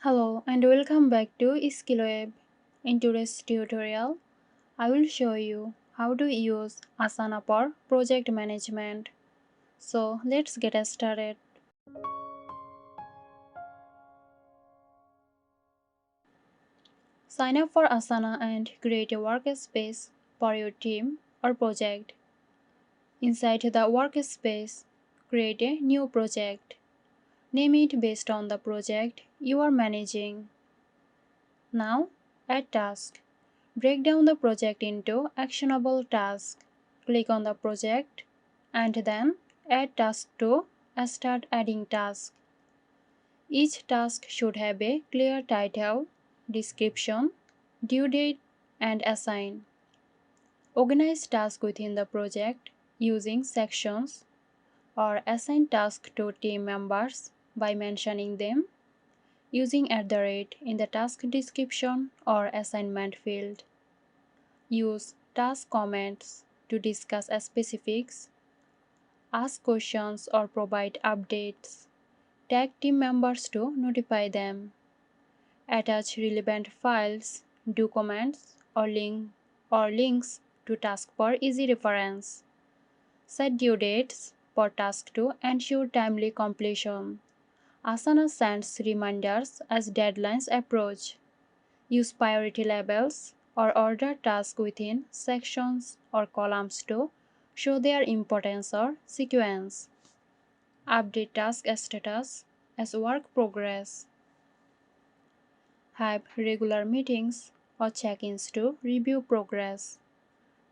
Hello and welcome back to Skillweb. In today's tutorial, I will show you how to use Asana for project management. So let's get started. Sign up for Asana and create a workspace for your team or project. Inside the workspace, create a new project. Name it based on the project you are managing. Now, add task. Break down the project into actionable tasks. Click on the project and then add task to start adding tasks. Each task should have a clear title, description, due date, and assign. Organize tasks within the project using sections or assign tasks to team members by mentioning them using @ in the task description or assignment field. Use task comments to discuss specifics, ask questions or provide updates. Tag team members to notify them. Attach relevant files, documents, or links to task for easy reference. Set due dates for task to ensure timely completion. Asana sends reminders as deadlines approach. Use priority labels or order tasks within sections or columns to show their importance or sequence. Update task status as work progress. Have regular meetings or check-ins to review progress.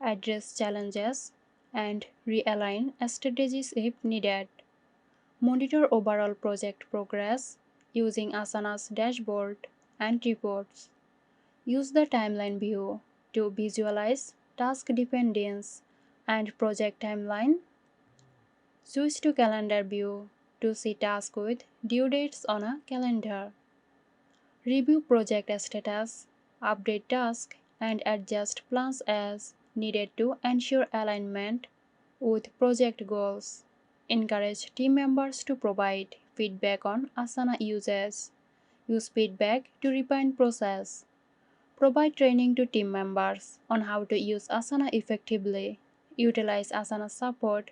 Address challenges and realign strategies if needed. Monitor overall project progress using Asana's dashboard and reports. Use the timeline view to visualize task dependence and project timeline. Switch to calendar view to see tasks with due dates on a calendar. Review project status, update tasks, and adjust plans as needed to ensure alignment with project goals. Encourage team members to provide feedback on Asana usage. Use feedback to refine process. Provide training to team members on how to use Asana effectively. Utilize Asana support,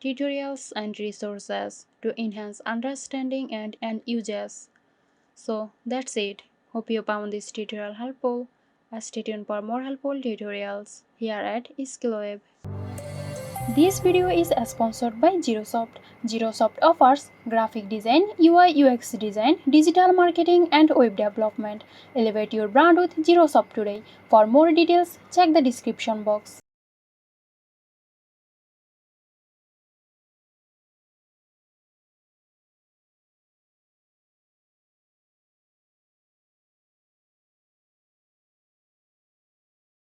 tutorials, and resources to enhance understanding and end users. So that's it. Hope you found this tutorial helpful. Stay tuned for more helpful tutorials here at Skillweb. This video is sponsored by Girosoft. Girosoft offers graphic design, UI UX design, digital marketing, and web development. Elevate your brand with Girosoft today. For more details, check the description box.